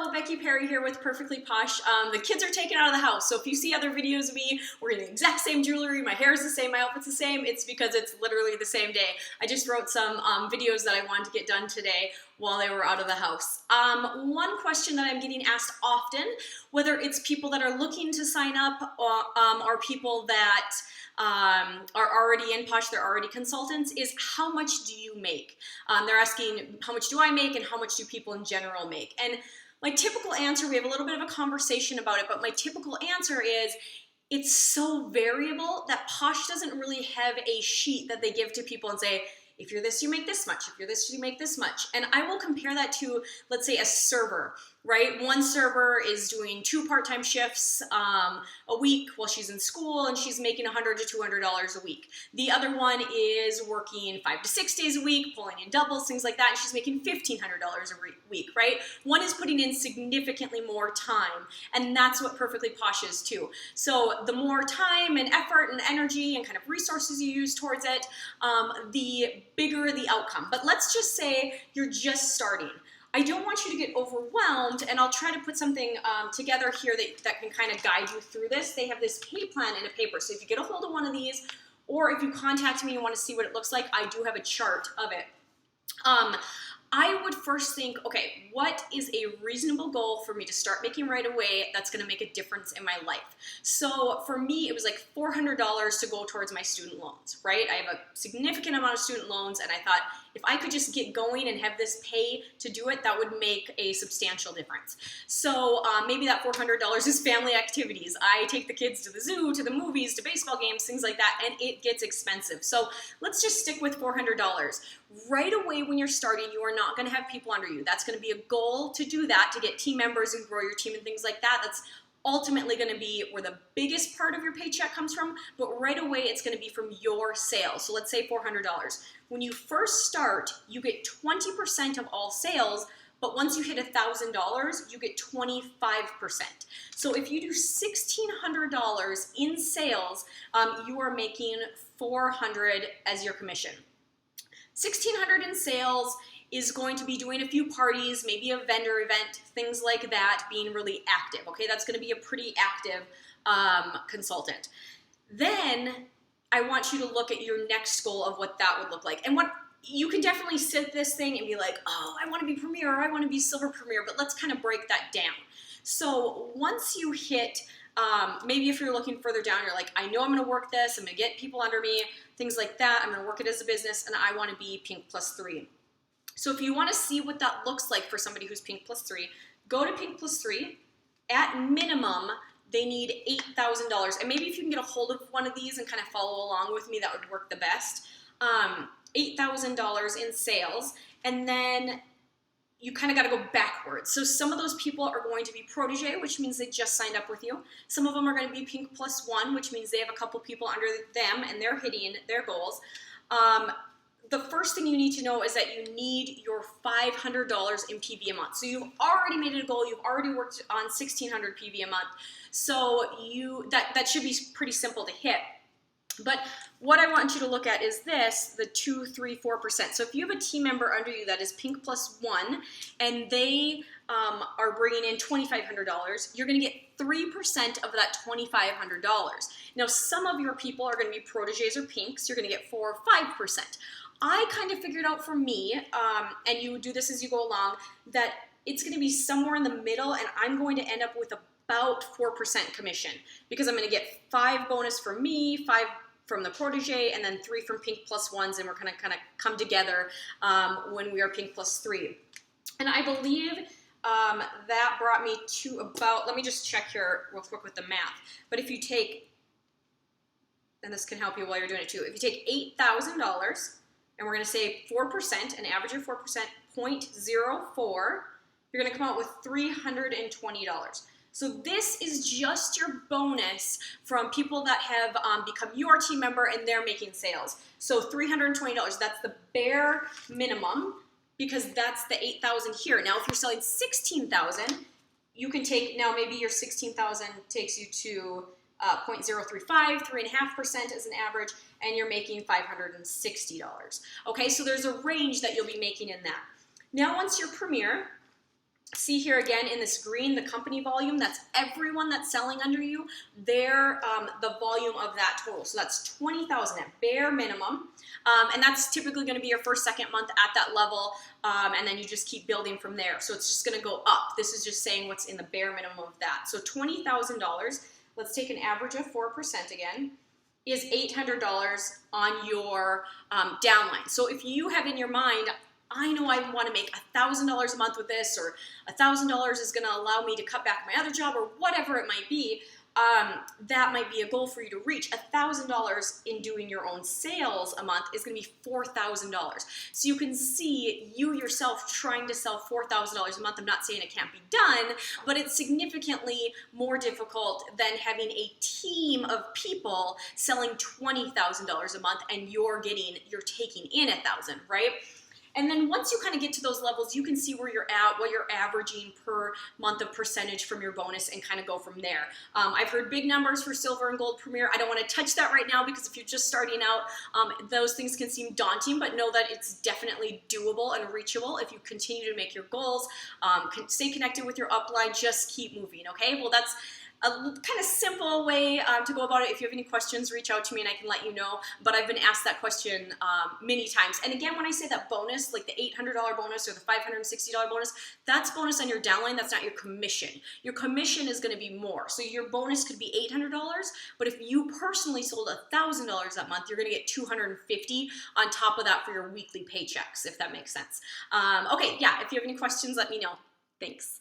Hello, Becky Perry here with Perfectly Posh. The kids are taken out of the house, so if you see other videos of me wearing the exact same jewelry, my hair is the same, my outfit's the same, it's because it's literally the same day. I just wrote some videos that I wanted to get done today while they were out of the house. One question that I'm getting asked often, whether it's people that are looking to sign up or people that are already in Posh, they're already consultants, is how much do you make? They're asking how much do I make and how much do people in general make? And my typical answer, we have a little bit of a conversation about it, but my typical answer is it's so variable that Posh doesn't really have a sheet that they give to people and say, if you're this, you make this much. If you're this, you make this much. And I will compare that to, let's say, a server, right? One server is doing 2 part-time shifts a week while she's in school, and she's making $100 to $200 a week. The other one is working 5 to 6 days a week, pulling in doubles, things like that, and she's making $1,500 a week, right? One is putting in significantly more time, and that's what Perfectly Posh is too. So the more time and effort and energy and kind of resources you use towards it, the bigger the outcome. But let's just say you're just starting. I don't want you to get overwhelmed, and I'll try to put something together here that can kind of guide you through this. They have this pay plan in a paper, so if you get a hold of one of these, or if you contact me and want to see what it looks like, I do have a chart of it. I would first think, okay, what is a reasonable goal for me to start making right away that's going to make a difference in my life? So for me, it was like $400 to go towards my student loans, right? I have a significant amount of student loans, and I thought if I could just get going and have this pay to do it, that would make a substantial difference. So maybe that $400 is family activities. I take the kids to the zoo, to the movies, to baseball games, things like that, and it gets expensive. So let's just stick with $400. Right away when you're starting, you are not going to have people under you. That's going to be a goal to do that, to get team members and grow your team and things like that. That's ultimately going to be where the biggest part of your paycheck comes from, but right away it's going to be from your sales. So let's say $400. When you first start, you get 20% of all sales, but once you hit $1,000, you get 25%. So if you do $1,600 in sales, you are making $400 as your commission. $1,600 in sales is going to be doing a few parties, maybe a vendor event, things like that, being really active, okay? That's gonna be a pretty active consultant. Then I want you to look at your next goal of what that would look like. And what you can definitely sit this thing and be like, oh, I wanna be premier, or I wanna be silver premier, but let's kind of break that down. So once you hit, maybe if you're looking further down, you're like, I know I'm gonna work this, I'm gonna get people under me, things like that, I'm gonna work it as a business, and I wanna be Pink +3. So if you want to see what that looks like for somebody who's Pink +3, go to Pink +3. At minimum, they need $8,000. And maybe if you can get a hold of one of these and kind of follow along with me, that would work the best. $8,000 in sales. And then you kind of got to go backwards. So some of those people are going to be protege, which means they just signed up with you. Some of them are going to be Pink +1, which means they have a couple people under them and they're hitting their goals. The first thing you need to know is that you need your $500 in PV a month. So you've already made it a goal. You've already worked on 1,600 PV a month. So that should be pretty simple to hit. But what I want you to look at is this, the 2, 3, 4%. So if you have a team member under you that is Pink +1 and they are bringing in $2,500, you're going to get 3% of that $2,500. Now, some of your people are going to be proteges or pinks. You're going to get 4 or 5%. I kind of figured out for me, and you do this as you go along, that it's going to be somewhere in the middle, and I'm going to end up with about 4% commission because I'm going to get 5 bonus from me, 5 from the protege, and then 3 from Pink +1s, and we're going to kind of come together when we are Pink +3. And I believe that brought me to about, let me just check here real quick with the math, but if you take, and this can help you while you're doing it too, if you take $8,000, and we're going to say 4%, an average of 4%, 0.04, you're going to come out with $320. So this is just your bonus from people that have become your team member and they're making sales. So $320, that's the bare minimum because that's the $8,000 here. Now, if you're selling $16,000, you can take, now maybe your $16,000 takes you to 0.035, 3.5% as an average, and you're making $560. Okay, so there's a range that you'll be making in that. Now, once you're premier, See here again in this green, the company volume, that's everyone that's selling under you, their the volume of that total. So that's 20,000 at bare minimum. And that's typically going to be your first, second month at that level. And then you just keep building from there. So it's just going to go up. This is just saying what's in the bare minimum of that. So $20,000, let's take an average of 4% again, is $800 on your downline. So if you have in your mind, I know I want to make $1,000 a month with this, or $1,000 is going to allow me to cut back my other job, or whatever it might be, that might be a goal for you to reach. $1,000 in doing your own sales a month is going to be $4,000. So you can see you yourself trying to sell $4,000 a month. I'm not saying it can't be done, but it's significantly more difficult than having a team of people selling $20,000 a month and you're taking in $1,000, right? And then once you kind of get to those levels, you can see where you're at, what you're averaging per month of percentage from your bonus, and kind of go from there. I've heard big numbers for Silver and Gold Premier. I don't want to touch that right now because if you're just starting out, those things can seem daunting, but know that it's definitely doable and reachable if you continue to make your goals, stay connected with your upline, just keep moving, okay? Well, that's a kind of simple way to go about it. If you have any questions, reach out to me and I can let you know. But I've been asked that question many times. And again, when I say that bonus, like the $800 bonus or the $560 bonus, that's bonus on your downline. That's not your commission. Your commission is going to be more. So your bonus could be $800, but if you personally sold $1,000 that month, you're going to get $250 on top of that for your weekly paychecks, if that makes sense. Okay, yeah, if you have any questions, let me know. Thanks.